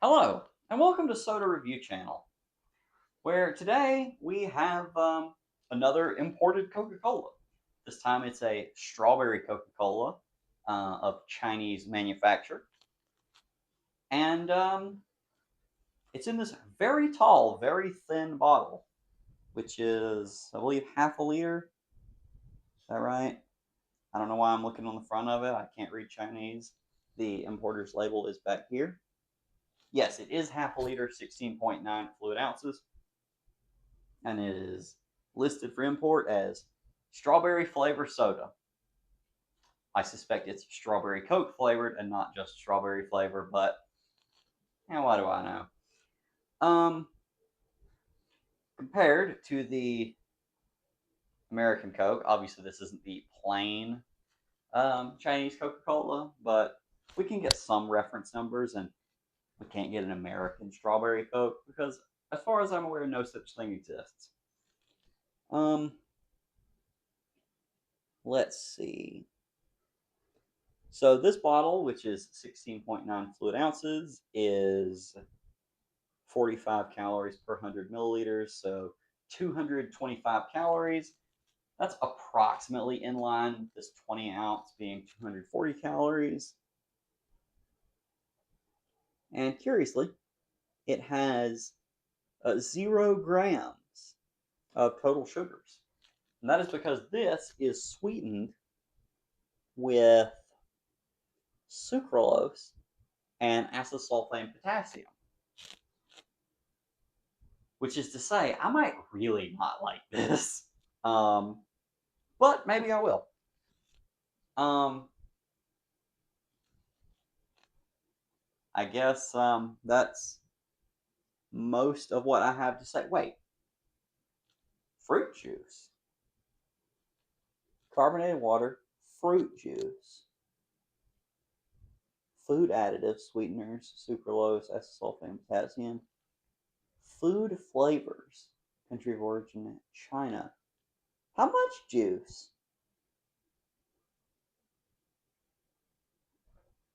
Hello, and welcome to Soda Review Channel, where today we have another imported Coca-Cola. This time it's a strawberry Coca-Cola of Chinese manufacture, and it's in this very tall, very thin bottle, which is, I believe, half a liter. Is that right? I don't know why I'm looking on the front of it. I can't read Chinese. The importer's label is back here. Yes, it is half a liter, 16.9 fluid ounces. And it is listed for import as strawberry flavor soda. I suspect it's strawberry Coke flavored and not just strawberry flavor, but what do I know? Compared to the American Coke, obviously this isn't the plain Chinese Coca-Cola, but we can get some reference numbers, and we can't get an American strawberry Coke because, as far as I'm aware, no such thing exists. Um, let's see. So this bottle, which is 16.9 fluid ounces, is 45 calories per 100 milliliters, so 225 calories. That's approximately in line with this 20 ounce being 240 calories. And curiously, it has 0 grams of total sugars. And that is because this is sweetened with sucralose and acesulfame potassium. Which is to say, I might really not like this. Um, but maybe I will. Um, I guess that's most of what I have to say. Wait, fruit juice, carbonated water, fruit juice, food additives, sweeteners, sucralose, acesulfame, potassium, food flavors, country of origin, China. How much juice?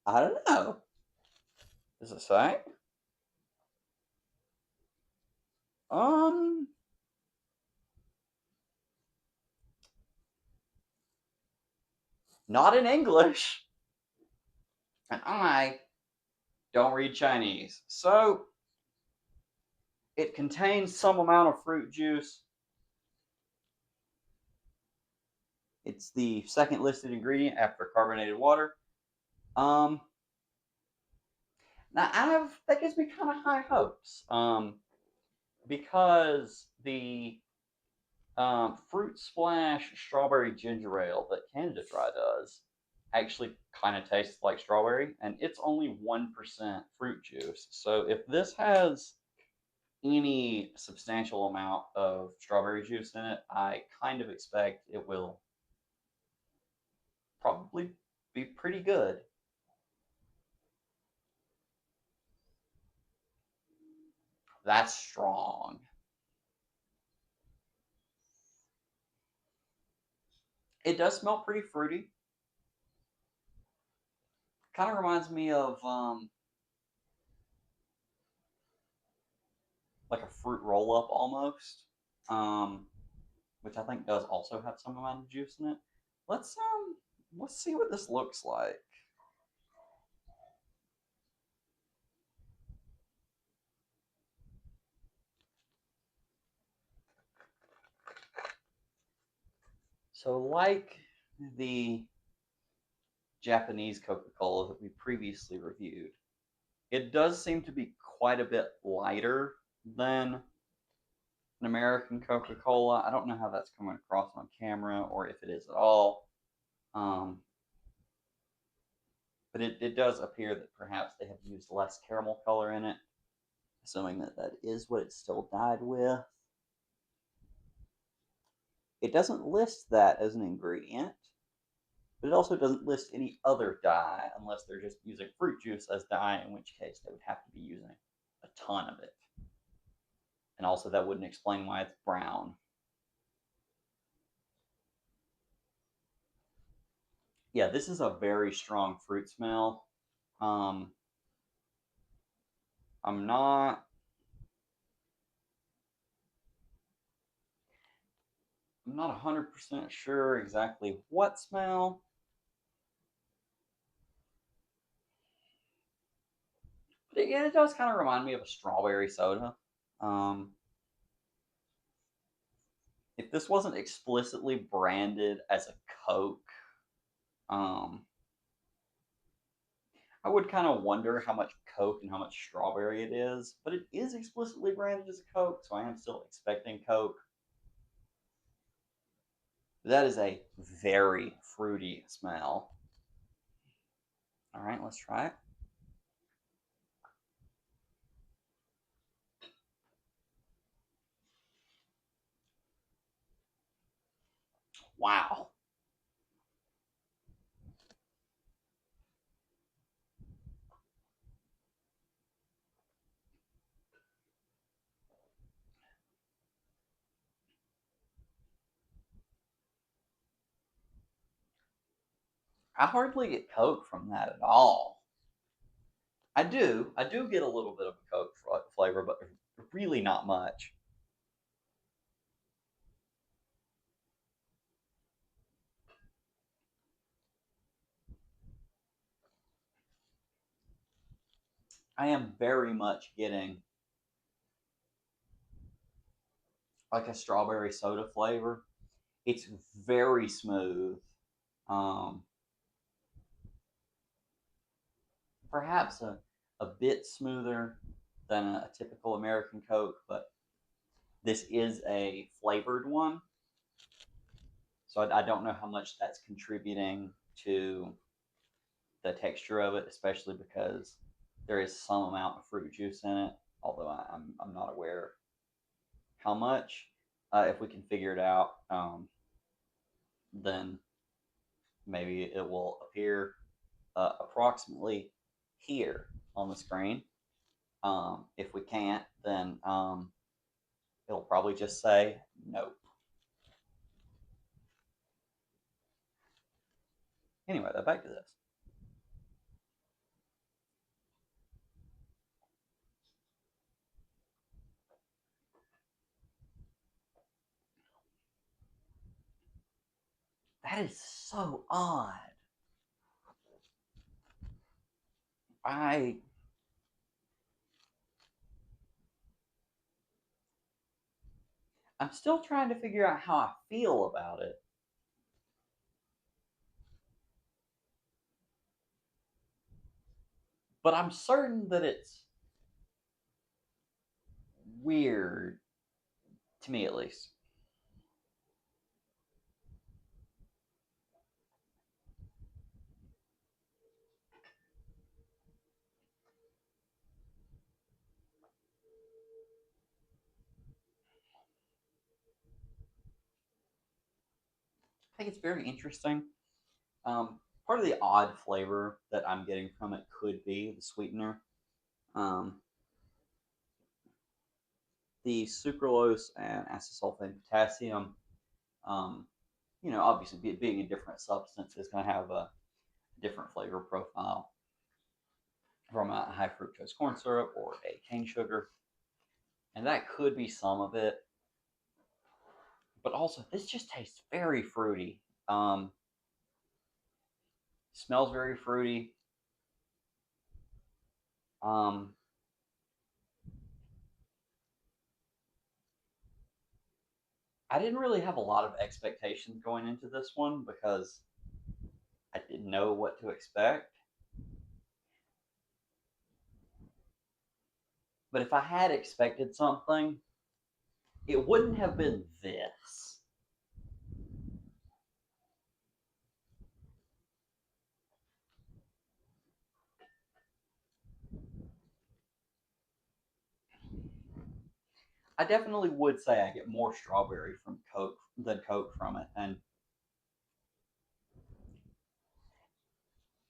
I don't know. Does it say? Um, not in English. And I don't read Chinese. So it contains some amount of fruit juice. It's the second listed ingredient after carbonated water. Um, Now that gives me kind of high hopes. Because the fruit splash strawberry ginger ale that Canada Dry does actually kind of tastes like strawberry, and it's only 1% fruit juice. So if this has any substantial amount of strawberry juice in it, I kind of expect it will probably be pretty good. That's strong. It does smell pretty fruity. Kind of reminds me of like a fruit roll up almost, um, which I think does also have some amount of juice in it. Let's um let's see what this looks like. So like the Japanese Coca-Cola that we previously reviewed, it does seem to be quite a bit lighter than an American Coca-Cola. I don't know how that's coming across on camera or if it is at all. Um, but it does appear that perhaps they have used less caramel color in it, assuming that that is what it's still dyed with. It doesn't list that as an ingredient, but it also doesn't list any other dye unless they're just using fruit juice as dye, in which case they would have to be using a ton of it. And also, that wouldn't explain why it's brown. Yeah, this is a very strong fruit smell. Um, I'm not I'm not 100% sure exactly what smell. But yeah, it does kind of remind me of a strawberry soda. Um, if this wasn't explicitly branded as a Coke, um, I would kind of wonder how much Coke and how much strawberry it is. But it is explicitly branded as a Coke, so I am still expecting Coke. That is a very fruity smell. All right, let's try it. Wow. I hardly get Coke from that at all. I do get a little bit of a Coke flavor, but really not much. I am very much getting like a strawberry soda flavor. It's very smooth. Um, Perhaps a bit smoother than a typical American Coke, but this is a flavored one. So I don't know how much that's contributing to the texture of it, especially because there is some amount of fruit juice in it, although I'm not aware how much. If we can figure it out, then maybe it will appear approximately here on the screen. If we can't, then it'll probably just say nope. Anyway, back to this. That is so odd. I I'm still trying to figure out how I feel about it, but I'm certain that it's weird to me at least. I think it's very interesting. Part of the odd flavor that I'm getting from it could be the sweetener. Um, the sucralose and acesulfame potassium, um, obviously being a different substance is going to have a different flavor profile from a high fructose corn syrup or a cane sugar. And that could be some of it. But also, this just tastes very fruity. Um, Smells very fruity. Um, I didn't really have a lot of expectations going into this one because I didn't know what to expect. But if I had expected something, it wouldn't have been this. I definitely would say I get more strawberry from Coke than Coke from it, and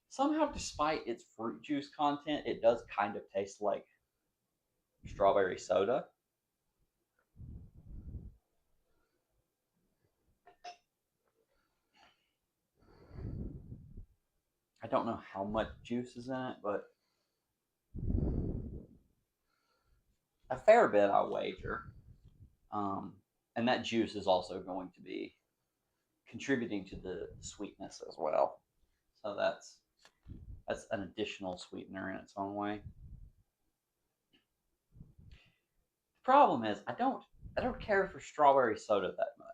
somehow, despite its fruit juice content, it does kind of taste like strawberry soda. I don't know how much juice is in it, but a fair bit, I wager. Um, and that juice is also going to be contributing to the sweetness as well. So that's an additional sweetener in its own way. The problem is I don't care for strawberry soda that much.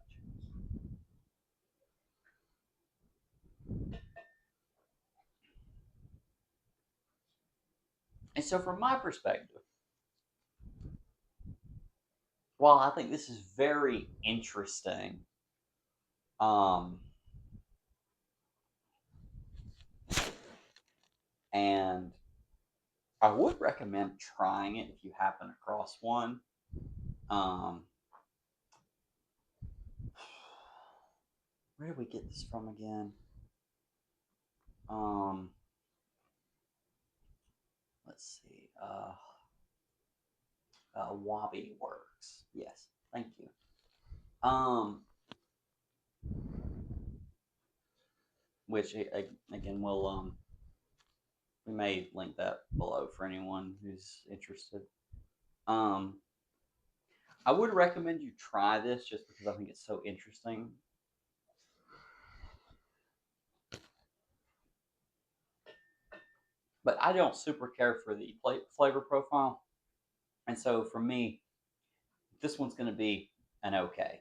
And so from my perspective, while I think this is very interesting, um, and I would recommend trying it if you happen across one. Um, where did we get this from again? Um, let's see. Wabi Works. Yes, thank you. Um, which again we may link that below for anyone who's interested. Um, I would recommend you try this just because I think it's so interesting. But I don't super care for the flavor profile, and so for me, this one's going to be an okay.